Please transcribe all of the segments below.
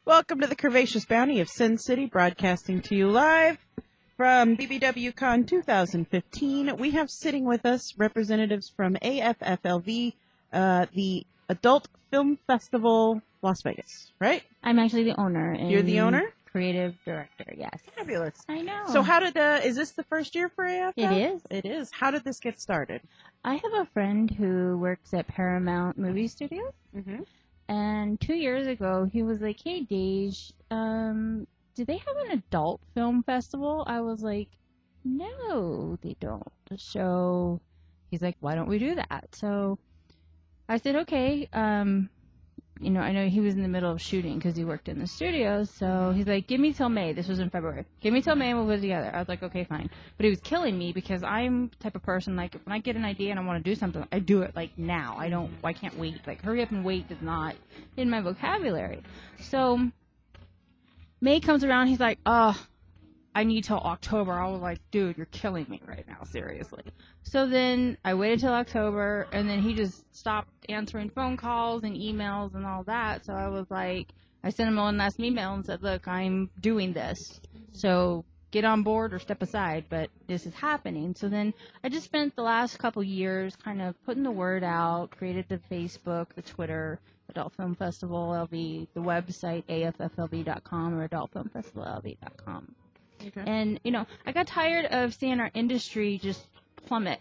Welcome to the Curvaceous Bounty of Sin City, broadcasting to you live from BBWCon 2015. We have sitting with us representatives from AFFLV, the Adult Film Festival, Las Vegas, right? I'm actually the owner. And You're the owner? Creative director, yes. Fabulous. I know. So how did, is this the first year for AFF? It is. It is. How did this get started? I have a friend who works at Paramount Movie Studios. Mm-hmm. And 2 years ago, he was like, hey, Dej, do they have an adult film festival? I was like, no, they don't. So he's like, why don't we do that? So I said, okay. I know he was in the middle of shooting because he worked in the studio. So he's like, give me till May. This was in February. Give me till May and we'll put it together. I was like, okay, fine. But he was killing me because I'm the type of person, like, when I get an idea and I want to do something, I do it, like, now. I can't wait. Like, hurry up and wait is not in my vocabulary. So May comes around. He's like, I need till October. I was like, dude, you're killing me right now, seriously. So then I waited till October, and then he just stopped answering phone calls and emails and all that. So I was like, I sent him one last email and said, look, I'm doing this. So get on board or step aside, but this is happening. So then I just spent the last couple years kind of putting the word out, created the Facebook, the Twitter, Adult Film Festival LV, the website, AFFLV.com or AdultFilmFestivalLV.com. Okay. And, I got tired of seeing our industry just plummet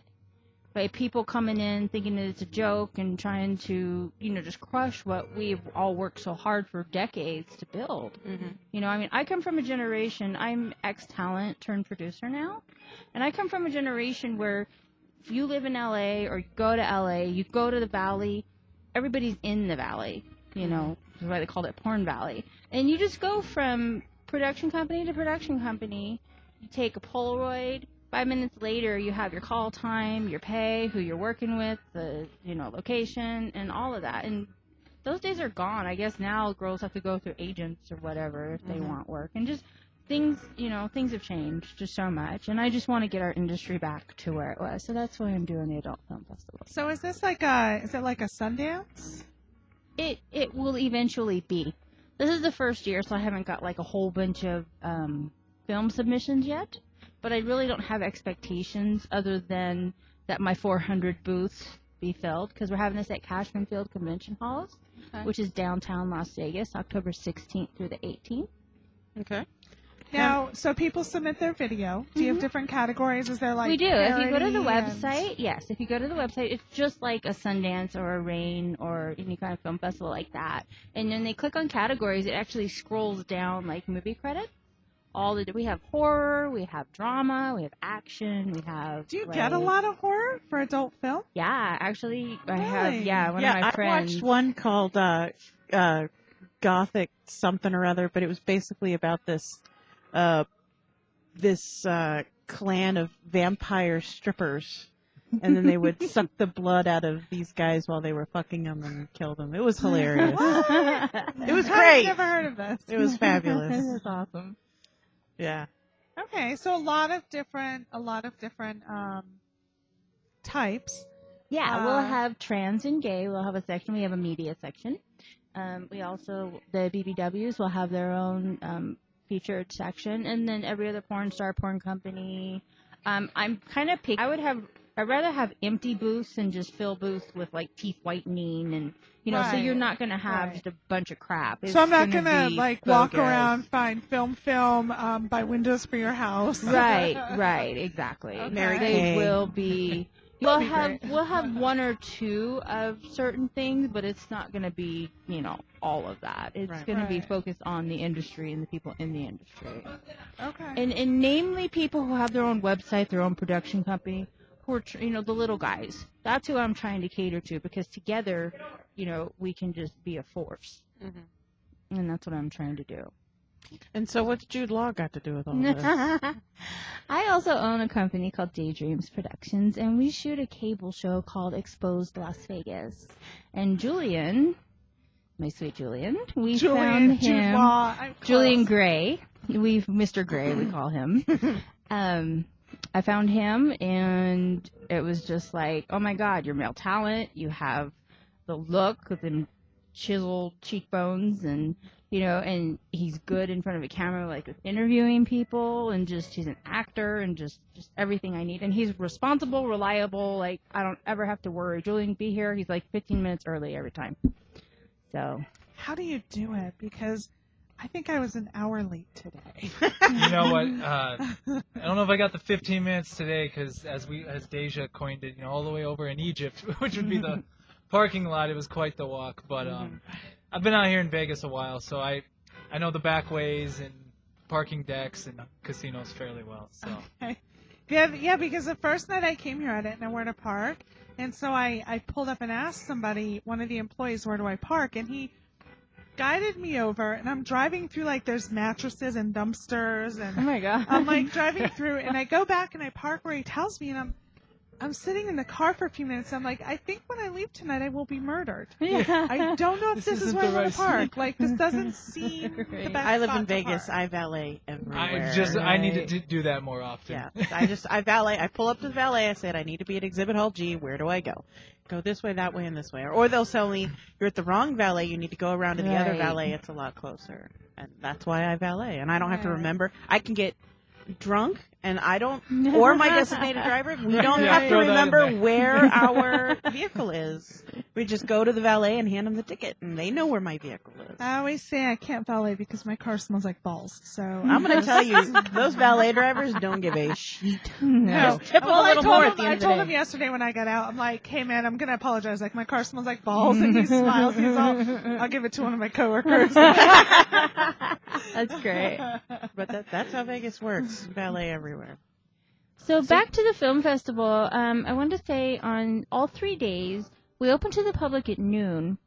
by people coming in thinking that it's a joke and trying to, just crush what we've all worked so hard for decades to build. Mm-hmm. I come from a generation, I'm ex-talent turned producer now, and I come from a generation where if you live in LA or you go to LA, you go to the Valley, everybody's in the Valley, that's why they called it Porn Valley. And you just go from production company to production company. You take a Polaroid. 5 minutes later, you have your call time, your pay, who you're working with, the location, and all of that. And those days are gone. I guess now girls have to go through agents or whatever if they want work. And just things, things have changed just so much. And I just want to get our industry back to where it was. So that's why I'm doing the Adult Film Festival. So is this like a Sundance? It will eventually be. This is the first year, so I haven't got like a whole bunch of film submissions yet. But I really don't have expectations other than that my 400 booths be filled because we're having this at Cashman Field Convention Halls, which is downtown Las Vegas, October 16th through the 18th. Okay. Now, so people submit their video. Do you have different categories? Is there like we do. If you go to the parody website, yes. If you go to the website, it's just like a Sundance or a Rain or any kind of film festival like that. And then they click on categories. It actually scrolls down like movie credits. We have horror, we have drama, we have action, we have. Do you get a lot of horror for adult film? Yeah, actually, I Really? have. Yeah, one of my friends. I watched one called Gothic something or other, but it was basically about this clan of vampire strippers, and then they would suck the blood out of these guys while they were fucking them and kill them. It was hilarious. It was great. I've never heard of this. It was fabulous. That's awesome. Yeah. Okay, so a lot of different types. Yeah, we'll have trans and gay. We'll have a section. We have a media section. We also, the BBWs will have their own featured section, and then every other porn star, porn company. I'm kind of picky. I'd rather have empty booths and just fill booths with like teeth whitening and so you're not gonna have just a bunch of crap. It's so I'm not gonna be walk bogus. around, find film, buy windows for your house. Right, exactly. Okay. Mary They Kay. will be. That'll We'll be we'll have one or two of certain things, but it's not gonna be all of that. It's gonna be focused on the industry and the people in the industry. Okay. And namely people who have their own website, their own production company, who are the little guys. That's who I'm trying to cater to because together, we can just be a force. Mm-hmm. And that's what I'm trying to do. And so what's Jude Law got to do with all this? I also own a company called Daydreams Productions, and we shoot a cable show called Exposed Las Vegas. And Julian, my sweet Julian, found Jude him. Law. Julian Gray. Mr. Gray, we call him. I found him, and it was just like, oh my God, you're male talent. You have the look, the chiseled cheekbones, and and he's good in front of a camera, like with interviewing people, and he's an actor, and just everything I need. And he's responsible, reliable. Like, I don't ever have to worry. Julian can be here. He's like 15 minutes early every time. So. How do you do it? Because I think I was an hour late today. You know what? I don't know if I got the 15 minutes today, because as Deja coined it, all the way over in Egypt, which would be the parking lot, it was quite the walk. But I've been out here in Vegas a while, so I know the back ways and parking decks and casinos fairly well. So. Okay. Yeah, because the first night I came here, I didn't know where to park, and so I pulled up and asked somebody, one of the employees, where do I park, and he guided me over, and I'm driving through, like, there's mattresses and dumpsters, and Oh my God. I'm like driving through, and I go back and I park where he tells me, and I'm sitting in the car for a few minutes. I'm like, I think when I leave tonight, I will be murdered. Yeah. I don't know if this is isn't where I the want right to park. Like, this doesn't seem the Right. best I live spot in to Vegas. park. I valet everywhere. I need to do that more often. Yeah, I valet. I pull up to the valet. I said, I need to be at Exhibit Hall G. Where do I go? Go this way, that way, and this way. Or they'll tell me, you're at the wrong valet. You need to go around to the other Right. valet. It's a lot closer. And that's why I valet. And I don't have to Right. remember. I can get drunk, and I don't, or my designated driver, we don't Yeah, have to throw that in remember there. where our vehicle is. We just go to the valet and hand them the ticket, and they know where my vehicle is. I always say I can't valet because my car smells like balls. So I'm going to tell you, those valet drivers don't give a shit. No. Just tip them Well, a little more at the I end of the told day. him yesterday when I got out, I'm like, hey man, I'm gonna apologize. Like, my car smells like balls, and he smiles. He's all, I'll give it to one of my coworkers. That's great. But that's how Vegas works. Valet everywhere. So back to the film festival. I wanted to say on all 3 days, we open to the public at noon,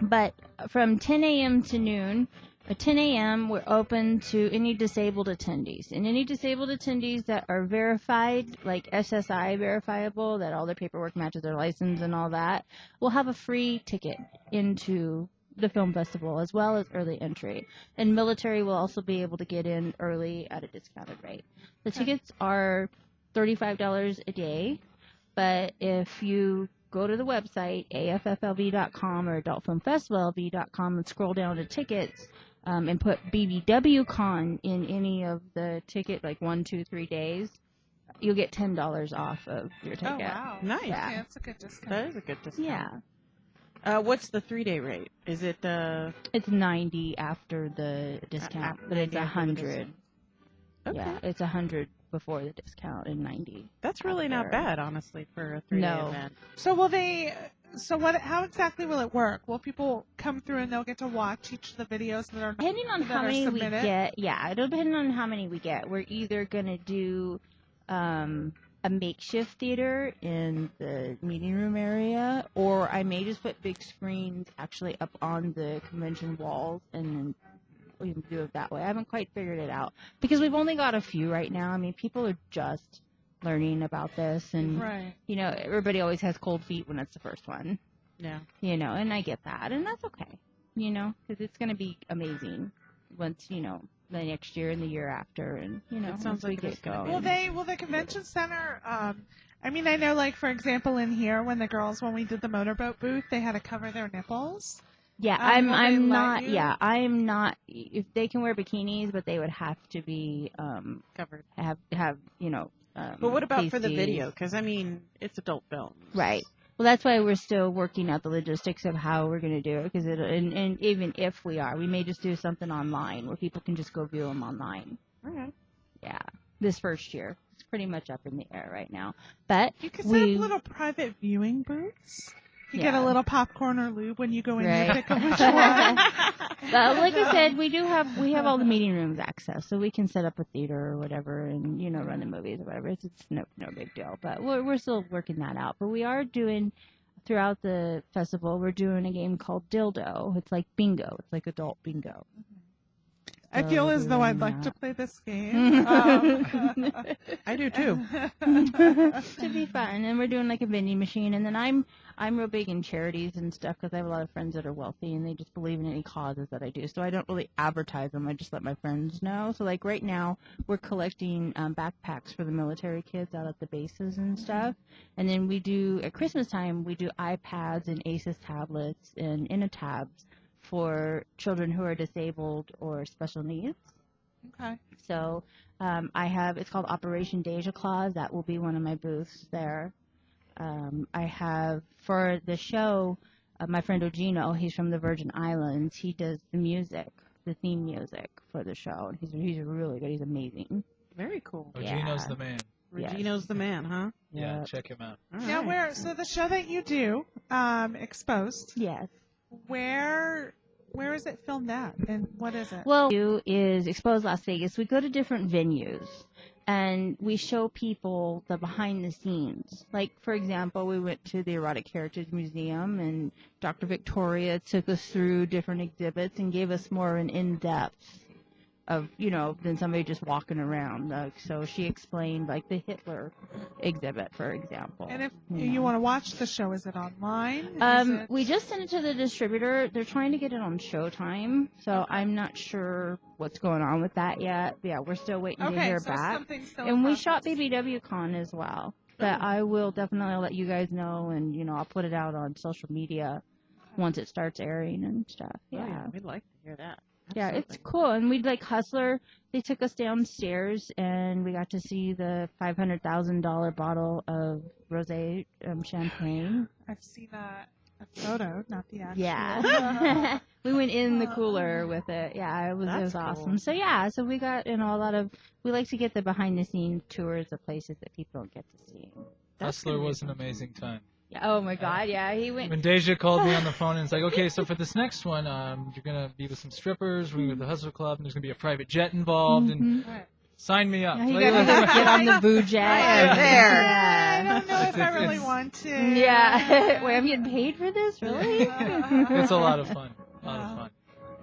but from 10 a.m. to noon, at 10 a.m. we're open to any disabled attendees. And any disabled attendees that are verified, like SSI verifiable, that all their paperwork matches their license and all that, will have a free ticket into the film festival, as well as early entry. And military will also be able to get in early at a discounted rate. The tickets are $35 a day, but if you go to the website, AFFLV.com or AdultFilmFestivalLV.com, and scroll down to tickets and put BBWCon in any of the ticket, like 1, 2, 3 days, you'll get $10 off of your Oh ticket. wow, Nice. Yeah, that's a good discount. That is a good discount. Yeah. What's the 3-day rate? Is it It's 90 after the discount, After but it's 90 after the 100. discount. Okay. Yeah, it's 100 before the discount and 90. That's really not after. bad, honestly, for a 3-day No. event. So will they? So what? How exactly will it work? Will people come through and they'll get to watch each of the videos that are Depending on that how are many we submitted? get, yeah, it'll depend on how many we get. We're either gonna do a makeshift theater in the meeting room area, or I may just put big screens actually up on the convention walls and then we can do it that way. I haven't quite figured it out because we've only got a few right now. I mean, people are just learning about this, and Right. everybody always has cold feet when it's the first one. Yeah. And I get that, and that's okay, because it's going to be amazing once, the next year and the year after, and, It sounds once we like it's get gonna going. Will the convention center? I mean, I know, like, for example, in here when we did the motorboat booth, they had to cover their nipples. Yeah, will they I'm let not, you? yeah, I'm not, if they can wear bikinis, but they would have to be, Covered. have, But what about for the pasties. video? Because, I mean, it's adult film. Right. Well, that's why we're still working out the logistics of how we're going to do it. Because and even if we are, we may just do something online where people can just go view them online. All right. Yeah. This first year, it's pretty much up in the air right now. But You could set up little private viewing booths. You get a Yeah. little popcorn or lube when you go in Right. and pick a which one. like I said, we have all the meeting rooms access, so we can set up a theater or whatever, and run the movies or whatever. It's no big deal. But we're still working that out. But we are doing throughout the festival. We're doing a game called Dildo. It's like bingo. It's like adult bingo. I So feel we're as though I'd doing like to that. play this game. I do too. To be fun, and we're doing like a vending machine, and then I'm real big in charities and stuff because I have a lot of friends that are wealthy and they just believe in any causes that I do. So I don't really advertise them. I just let my friends know. So like right now we're collecting backpacks for the military kids out at the bases and stuff, and then we do at Christmas time we do iPads and Asus tablets and Tabs for children who are disabled or special needs. Okay. So it's called Operation Deja Claus. That will be one of my booths there. I have, for the show, my friend Ogino, he's from the Virgin Islands. He does the music, the theme music for the show. He's really good. He's amazing. Very cool. Regino's the man. Yes. Regino's the man, huh? Yeah, Yep. check him out. All Now, right. so the show that you do, Exposed, Yes. where is it filmed at, and what is it? Well, what we do is Expose Las Vegas. We go to different venues, and we show people the behind the scenes. Like, for example, we went to the Erotic Heritage Museum, and Dr. Victoria took us through different exhibits and gave us more an in-depth of, than somebody just walking around. So she explained, like, the Hitler exhibit, for example. And if you you know. want to watch the show, is it online? Is it- We just sent it to the distributor. They're trying to get it on Showtime, so I'm not sure what's going on with that yet. Yeah, we're still waiting to okay, hear so back. something's still in And we process. shot BBWCon as well. But I will definitely let you guys know, and I'll put it out on social media once it starts airing and stuff. Oh, Yeah. we'd like to hear that. Yeah, it's Absolutely. cool. And we'd like Hustler. They took us downstairs, and we got to see the $500,000 bottle of rosé champagne. I've seen a photo, not the actual. Yeah. We went in the cooler with it. Yeah, it was That's awesome. cool. So yeah, so we got a lot of. We like to get the behind the scenes tours of places that people don't get to see. That's Hustler gonna be was an fun. amazing time. Yeah, oh my God, yeah, he went. When Deja called me on the phone and it's like, okay, so for this next one, you're gonna be with some strippers, we're gonna go to the Hustler Club, and there's gonna be a private jet involved, and Right. sign me up. Yeah, he Like, got to get on the boo jet. Right there. I Yeah. don't know if I It's- really it's- want to. Yeah. Wait, I'm getting paid for this, really? it's a lot of fun. A lot of fun.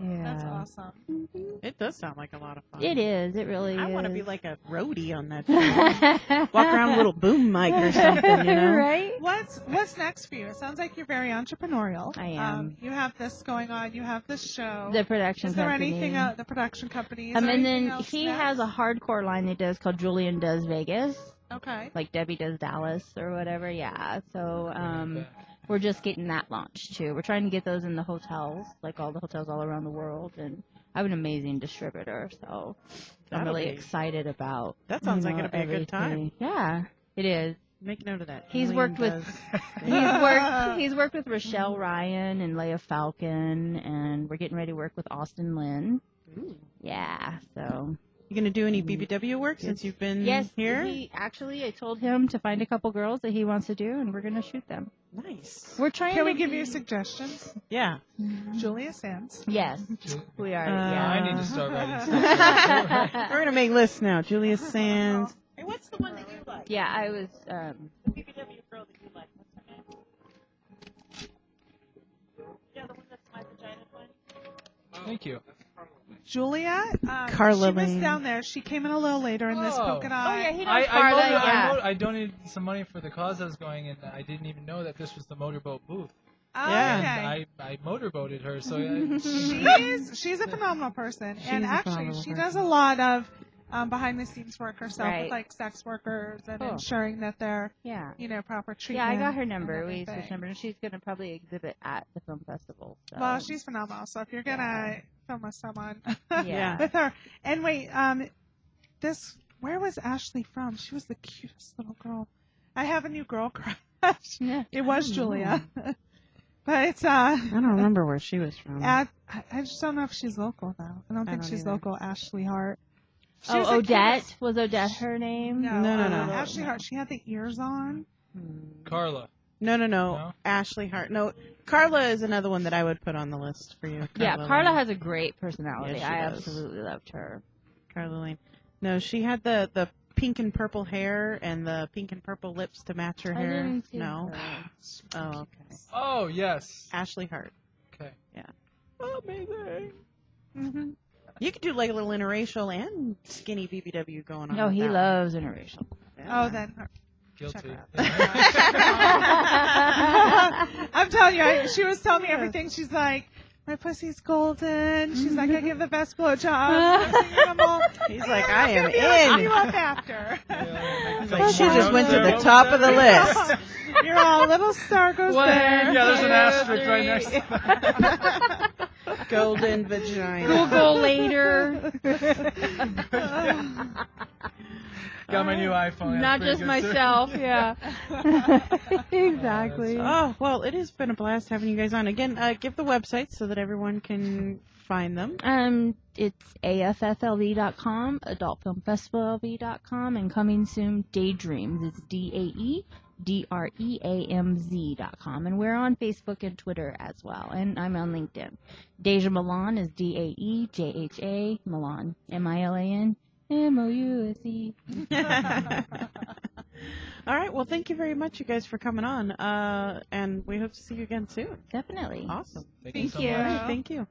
Yeah. That's awesome. It does sound like a lot of fun. It is. It really I is. want to be like a roadie on that show. Walk around with a little boom mic or something, Right? What's next for you? It sounds like you're very entrepreneurial. I am. You have this going on. You have this show. The production Is there company. anything else? The production company. Is there And anything then else he next? has a hardcore line that does called Julian Does Vegas, Okay. like Debbie Does Dallas or whatever. Yeah. So we're just getting that launched too. We're trying to get those in the hotels, like all the hotels all around the world, and I have an amazing distributor, so I'm That'll really be- excited about. That sounds like it'll be a good time. everything. Yeah, it is. Make note of that. He's Julian worked with- does- He's worked with Rochelle Ryan and Leia Falcon, and we're getting ready to work with Austin Lynn. Ooh. Yeah, so. You gonna do any BBW work since you've been Yes, here? I told him to find a couple girls that he wants to do, and we're gonna shoot them. Nice. We're trying. Can to we give be- you suggestions? Yeah. Julia Sands. Yes, we are. Yeah. I need to start writing stuff. We're gonna make lists now. Julia Sands. Hey, what's the one that you like? Yeah, I was. The BBW girl that you like. What's her name? Yeah, the one that's my vagina one. Thank you. Julia. Carla She was Lane. down there. She came in a little later in this Oh. polka dot. Oh yeah, he knows I, Carla. I donated some money for the cause I was going, and I didn't even know that this was the motorboat booth. Oh, Yeah. okay. I motorboated her, so She's a phenomenal person, and a actually phenomenal she person. does a lot of behind the scenes work herself Right. with like sex workers and Cool. ensuring that they're Yeah. proper Yeah, treatment. I got her and number. We switched everything. numbers, and she's gonna probably exhibit at the film festival. So. Well, she's phenomenal. So if you're gonna film with someone, Yeah. with her. And wait, where was Ashley from? She was the cutest little girl. I have a new girl crush. Yeah. It was Julia, but it's I don't remember where she was from. I just don't know if she's local though. I don't think don't she's either. local. Ashley Hart. She was Oh, the Odette. cutest- Was Odette her name? No, No. Ashley Hart. She had the ears on. Carla. No. No? Ashley Hart. No, Carla is another one that I would put on the list for you. Yeah, Carla Lane. has a great personality. Yeah, she I does. absolutely loved her. Carla Lane. No, she had the pink and purple hair and the pink and purple lips to match her I hair. didn't see No. her. Oh, okay. Oh yes. Ashley Hart. Okay. Amazing. Mm-hmm. You could do like a little interracial and skinny BBW going on. No, with he that loves interracial. one. Yeah. Oh, then. Guilty. I'm telling you, she was telling me everything. She's like, my pussy's golden. She's like, I give the best blowjob. He's like, I am Look you in. up after. He's like, she just went to the top of the list. You're all little star goes there. Yeah, there's an asterisk right next to that. Golden vagina. Google later. Got my new iPhone. Not That's just pretty good, too. myself, yeah. Exactly. Oh, well, it has been a blast having you guys on. Again, give the website so that everyone can find them. It's AFFLV.com, AdultFilmFestivalLV.com, and coming soon, Daydreams. It's DAEDREAMZ.com. And we're on Facebook and Twitter as well. And I'm on LinkedIn. Deja Milan is DAEJHA Milan, MILAN. MOUSE. All right. Well, thank you very much, you guys, for coming on. And we hope to see you again soon. Definitely. Awesome. Thank you so you. much. All right, thank you.